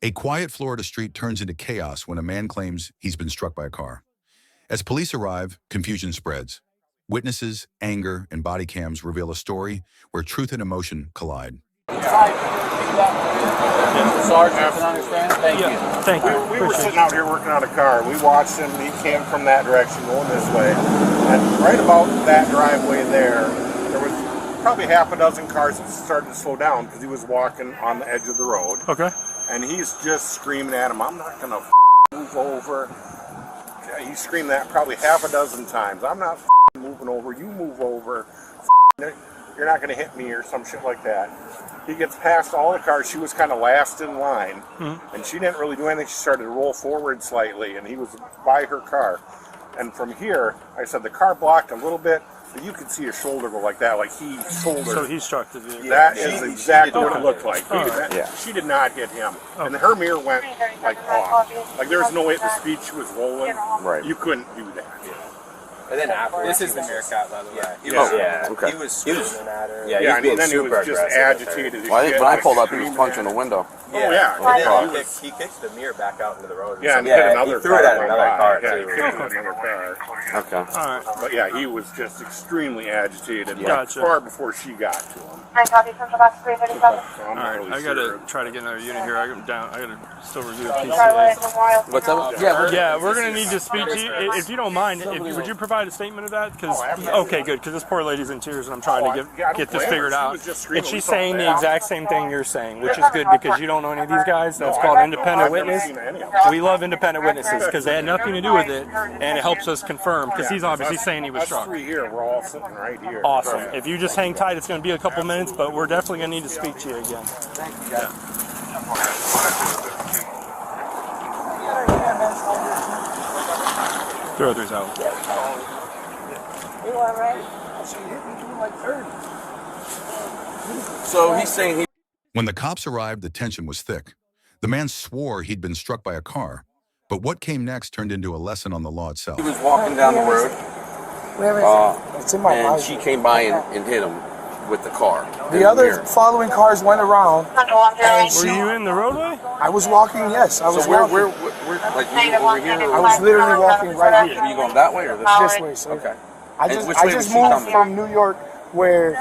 A quiet Florida street turns into chaos when a man claims he's been struck by a car. As police arrive, confusion spreads. Witnesses, anger, and body cams reveal a story where truth and emotion collide. Sergeant, understand? Thank you. Thank you. We were sitting out here working on a car. We watched him. He came from that direction, going this way. And right about that driveway there was probably half a dozen cars that started to slow down because he was walking on the edge of the road. Okay. And he's just screaming at him, "I'm not going to move over." He screamed that probably half a dozen times. "I'm not moving over. You move over. You're not going to hit me," or some shit like that. He gets past all the cars. She was kind of last in line, and she didn't really do anything. She started to roll forward slightly, and he was by her car. And from here, I said the car blocked a little bit, but you could see his shoulder go like that, like he shouldered. So he struck the vehicle. That is exactly what it looked like. Right. She did not hit him, and her mirror went like off. Like there was no way the speed she was rolling. Right. You couldn't do that. And then after this is the Meerkat, by the way. He was screaming at her. Yeah, and then he was just agitated. Well, when I pulled up, he was punching the window. He kicked the mirror back out into the road. Yeah, and hit another car. He threw it at another car, Yeah, he too. hit another car. Okay. All right. But yeah, he was just extremely agitated, Gotcha. far before she got to him. All So I'm not right. really I sure. gotta try to get another unit here. I gotta still review the PCA. What's up? Yeah, we're gonna need to speak to you. If you don't mind, would you provide a statement of that? Okay, good. Because this poor lady's in tears, and I'm trying to get this figured out. And she's saying the exact same thing you're saying, which is good because you don't know any of these guys. That's called independent witness. We love independent witnesses because they had nothing to do with it, and it helps us confirm. Because he's obviously saying he was Us struck. three here, we're all sitting right here. Awesome. If you just hang tight, it's going to be a couple minutes, but we're definitely going to need to speak to you again. Thank you, Yeah. 303's out. You all right? So he's saying When the cops arrived, the tension was thick. The man swore he'd been struck by a car, but what came next turned into a lesson on the law itself. he was walking down the road, Where is it? It's in my and mind. she came by and hit him with the car. The other following cars went around, and Were you in the roadway? I was walking, yes. I was So where, walking. like you over here? I was literally walking right here. Were you going that way or this way? This way, sir. Okay. I And just which way was moved she coming? from New York, where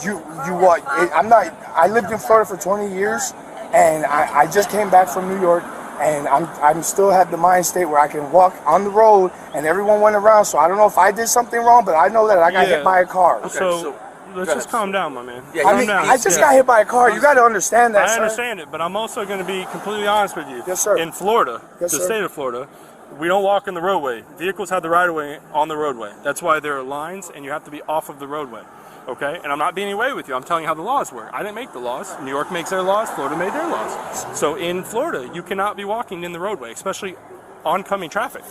you walk. I lived in Florida for 20 years, and I just came back from New York, and I'm still have the mind state where I can walk on the road, and everyone went around. So I don't know if I did something wrong, but I know that I got hit by a car. So let's just calm down, my man. Yeah, Calm down. I just got hit by a car. You got to understand that, I sir. understand it, but I'm also going to be completely honest with you. Yes, sir. In Florida, Yes, the sir. state of Florida, we don't walk in the roadway. Vehicles have the right of way on the roadway. That's why there are lines, and you have to be off of the roadway. Okay? And I'm not being away with you. I'm telling you how the laws work. I didn't make the laws. New York makes their laws. Florida made their laws. So in Florida, you cannot be walking in the roadway, especially oncoming traffic.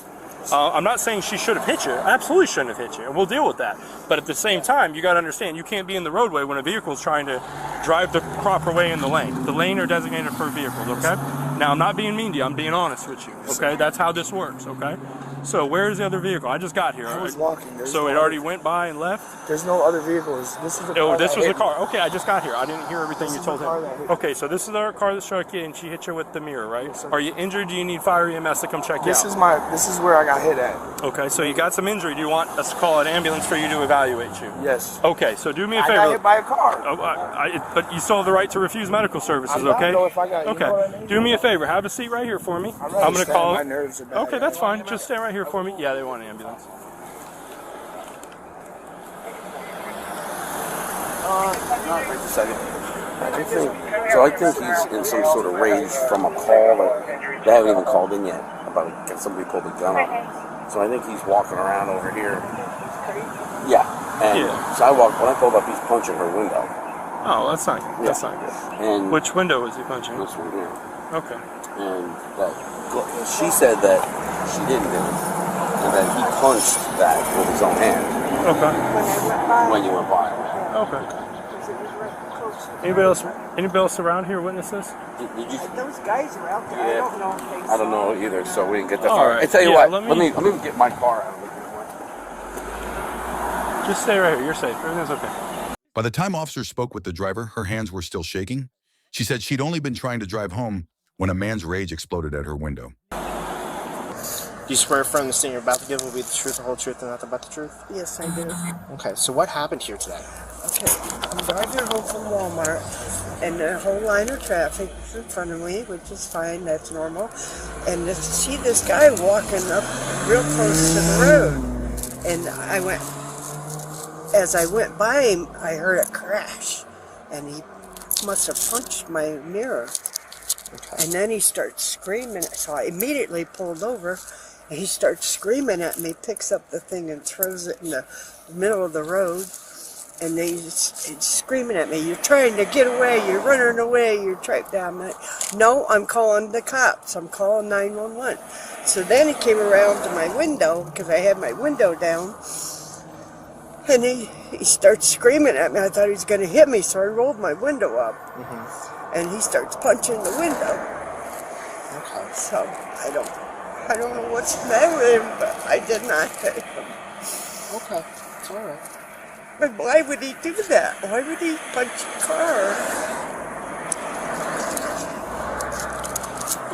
I'm not saying she should have hit you. Absolutely shouldn't have hit you, and we'll deal with that. But at the same time, you got to understand, you can't be in the roadway when a vehicle is trying to drive the proper way in the lane. The lane are designated for vehicles, okay? Now, I'm not being mean to you. I'm being honest with you, okay? That's how this works, okay? So where's the other vehicle? I just got here. I was walking. So it already went by and left? There's no other vehicles. This is the car. Oh, this that was the hit me. car. Okay, I just got here. I didn't hear everything you is told the car that him. hit me. Okay, so this is the car that struck you, and she hit you with the mirror, right? Yes, sir. Are you injured? Do you need fire EMS to come check you This out? is where I got hit at. Okay, so you got some injury. Do you want us to call an ambulance for you to evaluate you? Yes. Okay, so do me a I favor. got hit by a car. Oh, but you still have the right to refuse medical services, I'm not, okay? though, if I got- you okay. know what I mean? Do me a favor. Have a seat right here for me. I'd rather I'm going to stand. call. My nerves are bad. Okay, that's fine. Just stay right here for me. Yeah, they want an ambulance. Wait a second. So I think he's in some sort of rage from a call that they haven't even called in yet about somebody pulled a gun on him. So I think he's walking around over here. Yeah. And so when I pulled up, he's punching her window. Oh, that's not good. That's not good. And Which window was he punching? this one here. Okay. And that she said that she didn't do it, and that he punched that with his own hand Okay. when you went by. Okay. Anybody else around here witness this? Did you? Those guys are out there. Yeah. I don't know if they I don't know either, so we didn't get that All far. right. I tell you Yeah, what, let me get my car out of the way. Just stay right here. You're safe. Everything's okay. By the time officers spoke with the driver, her hands were still shaking. She said she'd only been trying to drive home when a man's rage exploded at her window. Do you swear from the thing you're about to give will be the truth, the whole truth, and nothing but the truth? Yes, I do. Okay, so what happened here today? Okay, I'm driving home from Walmart, and the whole line of traffic is in front of me, which is fine, that's normal. And to see this guy walking up real close to the road, and as I went by him, I heard a crash, and he must have punched my mirror. Okay. And then he starts screaming, so I immediately pulled over, and he starts screaming at me, picks up the thing and throws it in the middle of the road. And then he's screaming at me, "You're trying to get away, you're running away, you're trapped down." I'm like, "No, I'm calling the cops, I'm calling 911. So then he came around to my window, because I had my window down, and he starts screaming at me. I thought he was going to hit me, so I rolled my window up. And he starts punching the window. Okay. So I don't know what's the matter with him, but I did not hit him. Okay, it's all right. But why would he do that? Why would he punch a car?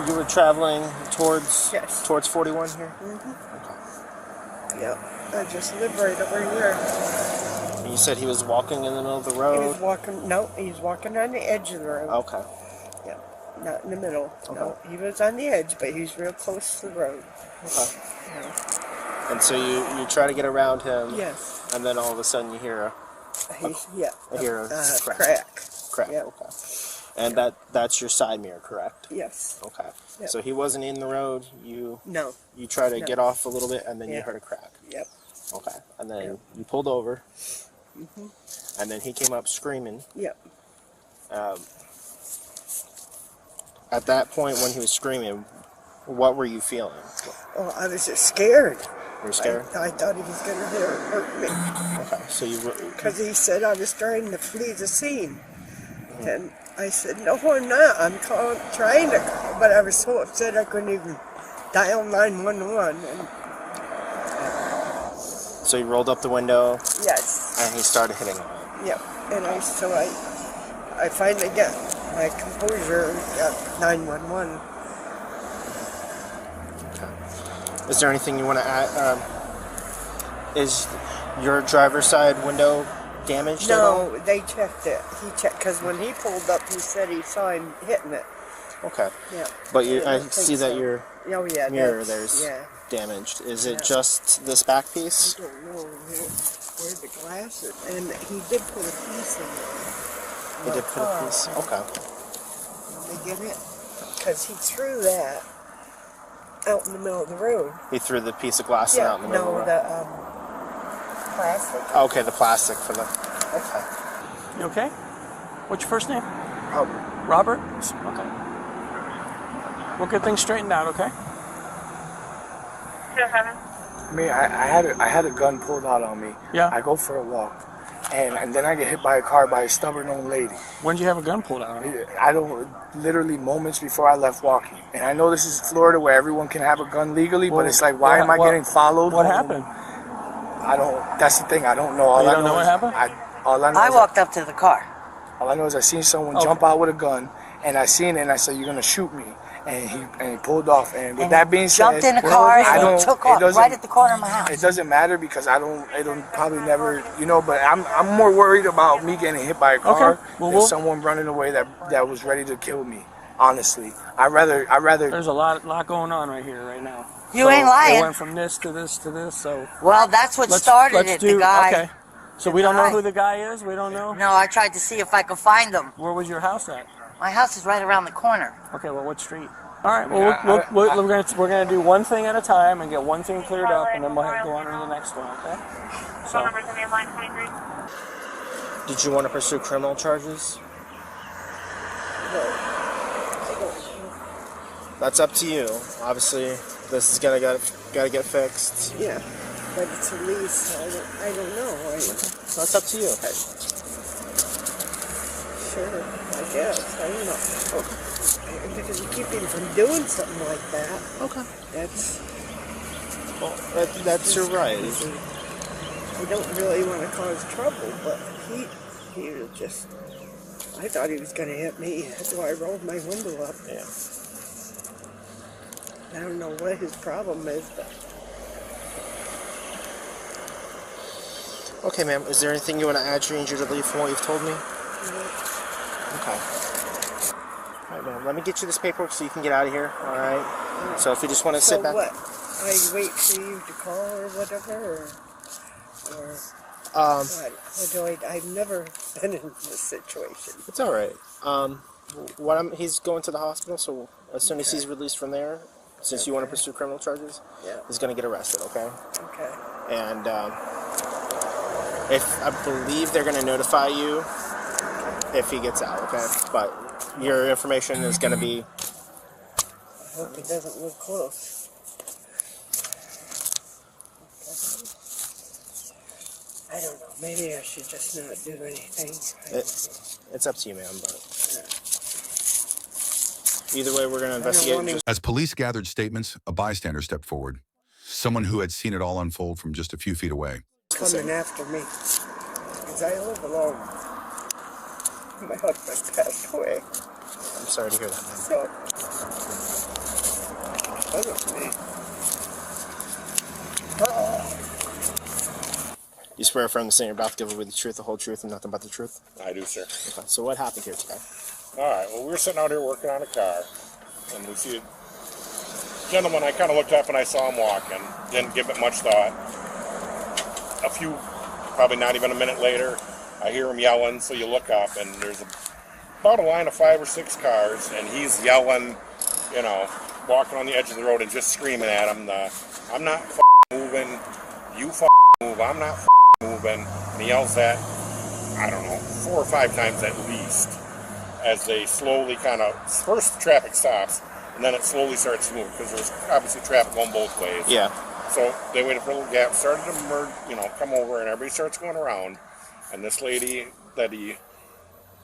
You were traveling towards Yes. towards 41 here? Yep, I just live right over here. And you said he was walking in the middle of the He road? was walking, no, he's walking on the edge of the road. Okay. Yeah, not in the middle. Okay. No, he was on the edge, but he's real close to the road. Okay. Yeah. And so you try to get around him? Yes. And then all of a sudden you hear He's, I hear a crack. crack. Yep. Okay. And that's your side mirror, correct? Yes. Okay. Yep. So he wasn't in the road. You try to No. get off a little bit, and then you Yeah. heard a crack. Yep. Okay. And then you pulled over. And then he came up screaming. Yep. At that point, when he was screaming, what were you feeling? Oh, I was just scared. Were you scared? I thought he was going to hurt me. Okay. So you Because he said I was trying to flee the scene. And I said, "No, I'm not. I'm trying to call," but I was so upset I couldn't even dial 911. And So you rolled up the window. yes. And he started hitting him. Yep. And I finally got my composure and got 911. Is there anything you want to add? Is your driver's side window damaged at all? No, they checked it. He checked, because when he pulled up, he said he saw him hitting it. Okay. Yeah. But I I don't see think that so. your Oh, yeah, mirror that's- there's yeah. damaged. Is it Yeah. just this back piece? I don't know where the glass is. And he did put a piece in there. You did put a piece. Okay. They get it? Because he threw that out in the middle of the road. He threw the piece of glass out in the middle of the road. Plastic. Okay, the plastic for the. Okay. You okay? What's your first name? Robert. Robert? Okay. We'll get things straightened out, okay? I mean, I had a gun pulled out on me. Yeah. I go for a walk, and then I get hit by a car by a stubborn old lady. When did you have a gun pulled out? Literally moments before I left walking. And I know this is Florida where everyone can have a gun legally, but it's like, why am I getting followed? What happened? That's the thing, I don't know. You don't know what happened? I walked up to the car. All I know is I seen someone jump out with a gun, and I seen it, and I said, "You're gonna shoot me," and he pulled off. And with that being said, jumped in the car and took off right at the corner of my house. It doesn't matter because it'll probably never, but I'm more worried about me getting hit by a car than someone running away that was ready to kill me. Honestly, I rather. There's a lot going on right here right now. You ain't lying. It went from this to this to this. So well, that's what started it. The guy. Okay. So we don't know who the guy is. We don't know. No, I tried to see if I could find him. Where was your house at? My house is right around the corner. Okay. Well, what street? All right. Well, we're gonna do one thing at a time and get one thing cleared up, and then we'll go on to the next one. Okay. So. Did you want to pursue criminal charges? That's up to you. Obviously, this is gotta get fixed. Yeah, but it's a lease, so I don't know. That's up to you. Sure, I guess. I don't know. If you keep him from doing something like that, That's your right. I don't really want to cause trouble, but he was just. I thought he was going to hit me. That's why I rolled my window up. Yeah. I don't know what his problem is, but Okay, ma'am. Is there anything you want to add, stranger, to leave from what you've told me? Okay. All right, ma'am. Let me get you this paperwork so you can get out of here. All right. So if you just want to so sit back. what? I wait for you to call or whatever, or what? I've never been in this situation. It's all right. He's going to the hospital, so as soon as he's released from there, since you want to pursue criminal charges, he's going to get arrested. Okay. Okay. And if I believe they're going to notify you if he gets out. Okay. But your information is going to be. I hope he doesn't live close. I don't know. Maybe I should just not do anything. It's up to you, ma'am. But either way, we're going to investigate. As police gathered statements, a bystander stepped forward. Someone who had seen it all unfold from just a few feet away. Coming after me. Because I live alone. My husband passed away. I'm sorry to hear that, ma'am. So, I don't know. You swear affirm the same you're about to give away the truth, the whole truth, and nothing but the truth? I do, sir. Okay, so what happened here today? All right, well, we were sitting out here working on a car, and we see a gentleman. I kind of looked up and I saw him walking. Didn't give it much thought. Probably not even a minute later, I hear him yelling, so you look up, and there's about a line of 5 or 6 cars, and he's yelling, walking on the edge of the road and just screaming at him, I'm not moving, you move, I'm not moving, and he yells that, I don't know, 4 or 5 times at least, as they slowly first the traffic stops, and then it slowly starts to move, because there's obviously traffic going both ways. Yeah. So they waited for a little gap, started to merge, come over, and everybody starts going around, and this lady that he,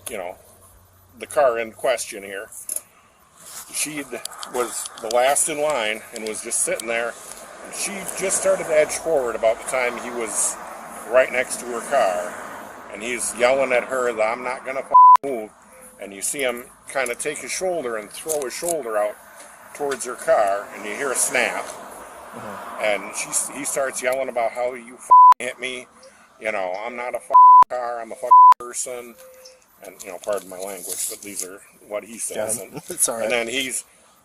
the car in question here, she was the last in line and was just sitting there. And she just started to edge forward about the time he was right next to her car. And he's yelling at her that I'm not going to move. And you see him kind of take his shoulder and throw his shoulder out towards her car. And you hear a snap. And he starts yelling about how you hit me. I'm not a car, I'm a person. And, pardon my language, but these are what he says. And, it's all right. And then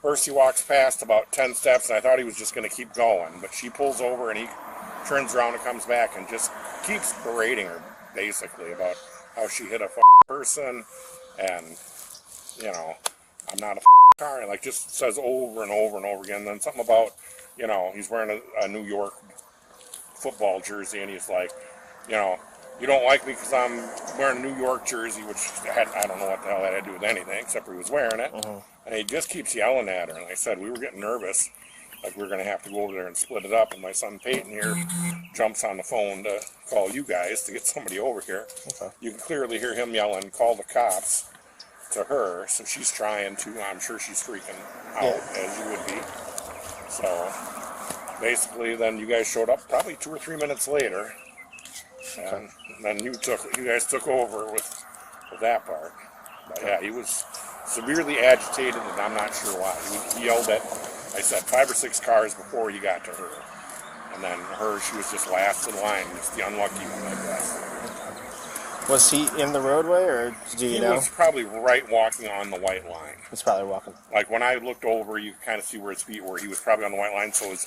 first he walks past about 10 steps, and I thought he was just going to keep going. But she pulls over, and he turns around and comes back and just keeps berating her, basically, about how she hit a person. And, I'm not a car. And, just says over and over and over again. And then something about, he's wearing a New York football jersey, and he's like, you don't like me because I'm wearing a New York jersey, which I don't know what the hell that had to do with anything, except for he was wearing it. And he just keeps yelling at her. And like I said, we were getting nervous, like we were going to have to go over there and split it up. And my son Peyton here jumps on the phone to call you guys to get somebody over here. Okay. You can clearly hear him yelling, call the cops to her. So she's trying to, I'm sure she's freaking out, as you would be. So basically, then you guys showed up probably 2 or 3 minutes later. And then you guys took over with that part. But yeah, he was severely agitated, and I'm not sure why. He yelled at, I said, 5 or 6 cars before he got to her. And then she was just last in line. It's the unlucky one, I guess. Was he in the roadway, or do you know? He was probably right walking on the white line. He's probably walking. Like when I looked over, you kind of see where his feet were. He was probably on the white line, so his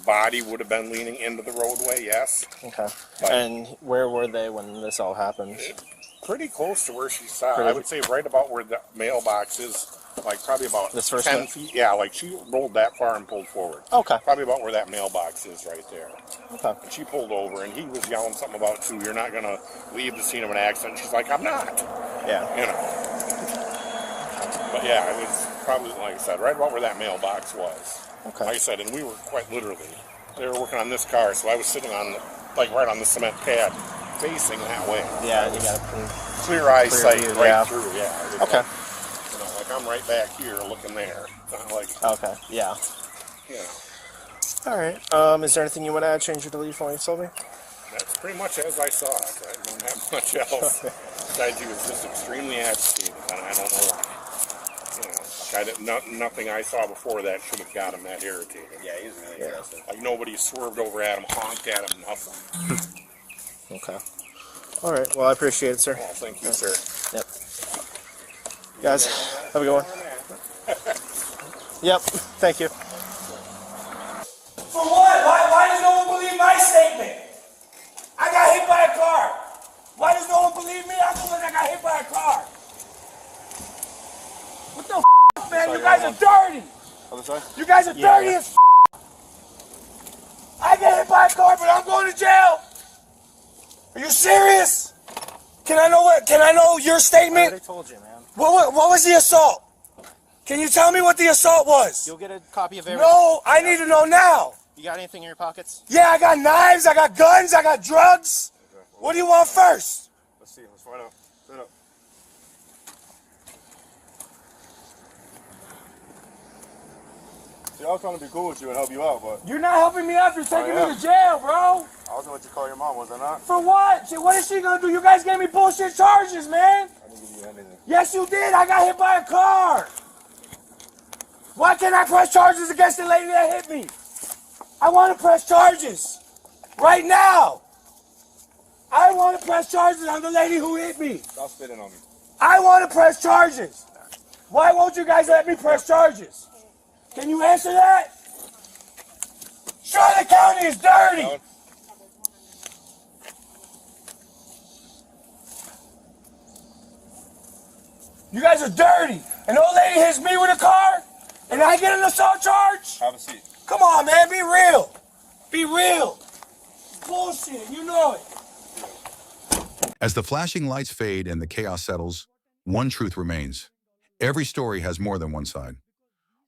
body would have been leaning into the roadway, yes. Okay. And where were they when this all happened? Pretty close to where she saw. I would say right about where the mailbox is, like probably about this first 10 feet. Yeah, like she rolled that far and pulled forward. Okay. Probably about where that mailbox is right there. Okay. And she pulled over, and he was yelling something about, too, you're not going to leave the scene of an accident. She's like, I'm not. Yeah. But yeah, it was probably, like I said, right about where that mailbox was. Okay. Like I said, and we were quite literally, they were working on this car, so I was sitting on, right on the cement pad, facing that way. Yeah, you got a clear eyesight view, right through, yeah. Okay. Like I'm right back here looking there. Not like, okay, yeah. All right. Is there anything you want to add, stranger, to leave for me, Sylvie? That's pretty much as I saw it. I don't have much else. Besides, he was just extremely agitated, and I don't know why. Nothing I saw before that should have got him that irritated. Yeah, he was really aggressive. Like nobody swerved over at him, honked at him, nothing. Okay. All right. Well, I appreciate it, sir. Well, thank you, sir. Yep. Guys, have a good one. Yep. Thank you. For what? Why does no one believe my statement? I got hit by a car. Why does no one believe me? I'm the one that got hit by a car. What the f, man? You guys are dirty. Other side? You guys are dirty as f. I get hit by a car, but I'm going to jail. Are you serious? Can I know your I statement? already told you, man. What was the assault? Can you tell me what the assault was? You'll get a copy of everything. No, I need to know now. You got anything in your pockets? Yeah, I got knives, I got guns, I got drugs. What do you want first? Let's see. Let's find out. Stand up. See, I was trying to be cool with you and help you out, but You're not helping me out. You're taking me to jail, bro. I was gonna let you call your mom, was I not? For what? What is she gonna do? You guys gave me bullshit charges, man. I didn't give you anything. Yes, you did. I got hit by a car. Why can't I press charges against the lady that hit me? I want to press charges right now. I want to press charges on the lady who hit me. Stop spitting on me. I want to press charges. Why won't you guys let me press charges? Can you answer that? Charlotte County is dirty. Down. You guys are dirty. An old lady hits me with a car, and I get an assault charge? Have a seat. Come on, man, be real. Be real. Bullshit, you know it. As the flashing lights fade and the chaos settles, one truth remains. Every story has more than one side.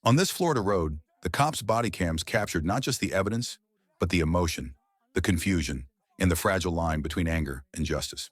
On this Florida road, the cops' body cams captured not just the evidence, but the emotion, the confusion, and the fragile line between anger and justice.